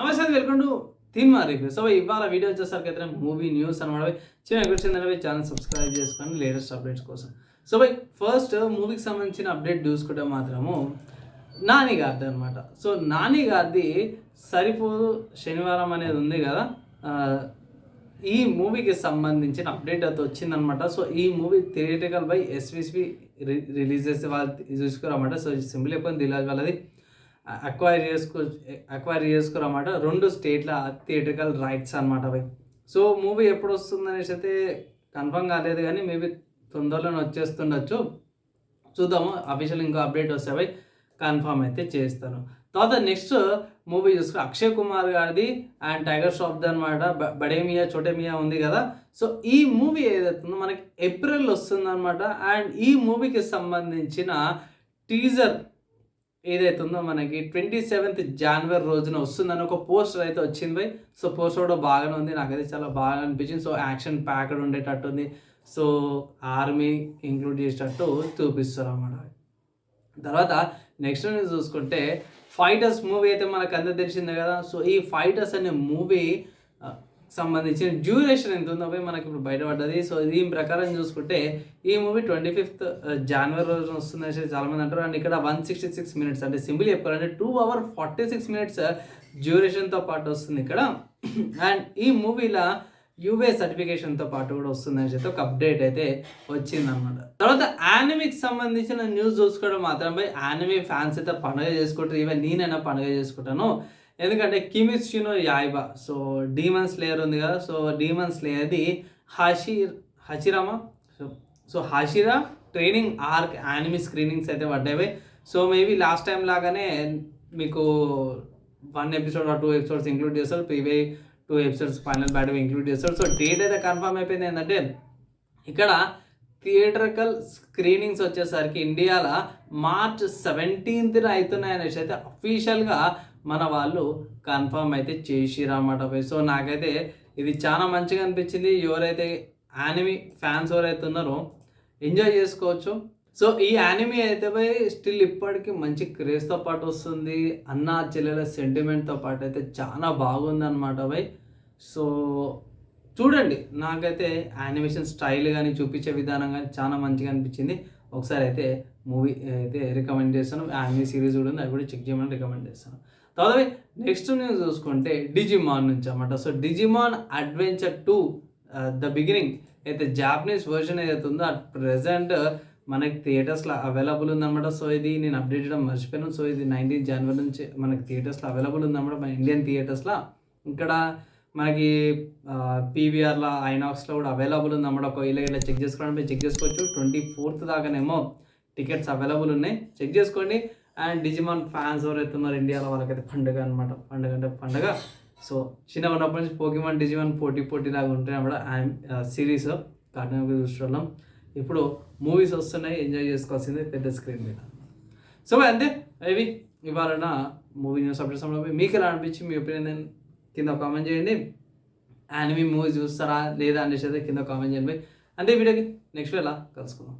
నమస్తే welcome to Teenmaar review. So ఇవాళ video వచ్చేసరికి అయితే మూవీ న్యూస్ అనమాట. చిన్న క్వశ్చన్ అనేది ఛానల్ సబ్స్క్రైబ్ చేసుకొని లేటెస్ట్ అప్డేట్స్ కోసం. సో ఫస్ట్ మూవీకి సంబంధించిన అప్డేట్ చూసుకుంటే మాత్రము నాని గారిది అనమాట. సో నాని గారిది సరిపోదు శనివారం అనేది ఉంది కదా, ఈ మూవీకి సంబంధించిన అప్డేట్ అయితే వచ్చిందనమాట. సో ఈ movie theatrical by SVC release చేసే వాళ్ళు చూసుకోరన్నమాట. సో సింపుల్ చెప్పని దిలాజ్ వాళ్ళది అక్వైర్ చేసుకోరన్నమాట. 2 స్టేట్ల థియేట్రికల్ రైట్స్ అనమాట అవి. సో మూవీ ఎప్పుడు వస్తుంది అనేసి అయితే కన్ఫర్మ్ కాలేదు, కానీ మేబీ తొందరలోనే వచ్చేస్తుండొచ్చు. చూద్దాము, అఫీషియల్ ఇంకో అప్డేట్ వస్తే అవి కన్ఫర్మ్ అయితే చేస్తాను. తర్వాత నెక్స్ట్ మూవీ చూసుకుని అక్షయ్ కుమార్ గారిది అండ్ టైగర్ ష్రాఫ్ది అనమాట. బడే మియా చోటే మియా ఉంది కదా. సో ఈ మూవీ ఏదైతుందో మనకి ఏప్రిల్ వస్తుందన్నమాట. అండ్ ఈ మూవీకి సంబంధించిన టీజర్ ఏదైతుందో మనకి 27th జనవరి రోజున వస్తుందని ఒక పోస్టర్ అయితే వచ్చింది బై. సో పోస్టర్ కూడా బాగానే ఉంది, నాకైతే చాలా బాగా అనిపించింది. సో యాక్షన్ ప్యాక్డ్ ఉండేటట్టు ఉంది. సో ఆర్మీ ఇంక్లూడ్ చేసేటట్టు చూపిస్తారు అన్నమాట. తర్వాత నెక్స్ట్ న్యూస్ చూసుకుంటే ఫైటర్స్ మూవీ అయితే మనకు అందరూ తెలిసిందే కదా. సో ఈ ఫైటర్స్ అనే మూవీ సంబంధించిన డ్యూరేషన్ ఎంత ఉందో మనకి ఇప్పుడు బయటపడ్డది. సో దీని ప్రకారం చూసుకుంటే ఈ మూవీ 25th జనవరి రోజున వస్తుందని చాలామంది అంటారు. అండ్ ఇక్కడ 166 minutes, అంటే సింపుల్ చెప్పాలంటే 2 hours 46 minutes డ్యూరేషన్తో పాటు వస్తుంది ఇక్కడ. అండ్ ఈ మూవీలో యూఏ సర్టిఫికేషన్తో పాటు కూడా వస్తుందని చెప్పి ఒక అప్డేట్ అయితే వచ్చిందనమాట. తర్వాత యానిమీకి సంబంధించిన న్యూస్ చూసుకోవడం మాత్రం యానిమీ ఫ్యాన్స్ అయితే పండుగ చేసుకుంటారు. ఈవెన్ నేనైనా పండుగ చేసుకుంటాను, ఎందుకంటే Kimetsu no Yaiba. So Demon Slayer ఉంది కదా. సో డీమన్ స్లేయర్ది Hashirama so Hashira training arc anime screenings అయితే పడ్డాయి. సో మేబీ లాస్ట్ టైం లాగానే మీకు 1 episode or 2 episodes ఇంక్లూడ్ చేస్తారు, ప్రీవే 2 episodes ఫైనల్ బ్యాటరీ ఇంక్లూడ్ చేస్తారు. సో డేట్ అయితే కన్ఫర్మ్ అయిపోయింది. ఏంటంటే ఇక్కడ థియేట్రికల్ స్క్రీనింగ్స్ వచ్చేసరికి ఇండియాలో March 17th అవుతున్నాయి అనేసి అయితే అఫీషియల్గా మన వాళ్ళు కన్ఫర్మ్ అయితే చేసిరన్నమాట. సో నాకైతే ఇది చాలా మంచిగా అనిపించింది. ఎవరైతే యానిమీ ఫ్యాన్స్ ఎవరైతే ఉన్నారో ఎంజాయ్ చేసుకోవచ్చు. సో ఈ యానిమీ అయితే స్టిల్ ఇప్పటికీ మంచి క్రేజ్తో పాటు వస్తుంది. అన్న చెల్లెల సెంటిమెంట్తో పాటు అయితే చాలా బాగుంది అనమాట సో చూడండి, నాకైతే యానిమేషన్ స్టైల్ కానీ చూపించే విధానం కానీ చాలా మంచిగా అనిపించింది. ఒకసారి అయితే మూవీ అయితే రికమెండ్ చేస్తాను. యానిమీ సిరీస్ కూడా ఉంది, అది కూడా చెక్ చేయమని రికమెండ్ చేస్తాను. తర్వాత నెక్స్ట్ న్యూస్ చూసుకుంటే డిజిమాన్ నుంచి అన్నమాట. సో డిజిమాన్ అడ్వెంచర్ 2 ద బిగినింగ్ అయితే జాపనీస్ వర్షన్ ఏదైతే ఉందో అట్ ప్రెజెంట్ మనకి థియేటర్స్లో అవైలబుల్ ఉందన్నమాట. సో ఇది నేను అప్డేట్ చేయడం మర్చిపోయాను. సో ఇది 19th జనవరి నుంచి మనకి థియేటర్స్లో అవైలబుల్ ఉందన్నమాట, మన ఇండియన్ థియేటర్స్లో. ఇక్కడ మనకి పీవీఆర్లో ఐనాక్స్లో కూడా అవైలబుల్ ఉందన్నమాట. ఒక ఇలా చెక్ చేసుకోవడం చెక్ చేసుకోవచ్చు. 24th దాకానేమో టికెట్స్ అవైలబుల్ ఉన్నాయి, చెక్ చేసుకోండి. అండ్ డిజిమాన్ ఫ్యాన్స్ ఎవరైతే ఉన్నారో ఇండియాలో వాళ్ళకైతే పండుగ అనమాట. పండుగ అంటే పండుగ. సో చిన్న ఉన్నప్పటి నుంచి పోకీమాన్ డిజిమాన్ పోటీ లాగా ఉంటాయి అన్నమాట సిరీస్ కార్టూన్ చూసుకోవడం. ఇప్పుడు మూవీస్ వస్తున్నాయి, ఎంజాయ్ చేసుకోవాల్సిందే పెద్ద స్క్రీన్ మీద. సో అంతే ఇవి ఇవాళ మూవీ న్యూస్ అప్డేట్స్. మీకు ఎలా అనిపించి మీ ఒపీనియన్ కింద కామెంట్ చేయండి. యానిమీ మూవీ చూస్తారా లేదా అనేసి అయితే కింద కామెంట్ చేయండి. అంటే వీడియోకి నెక్స్ట్ ఎలా కలుసుకుందాం.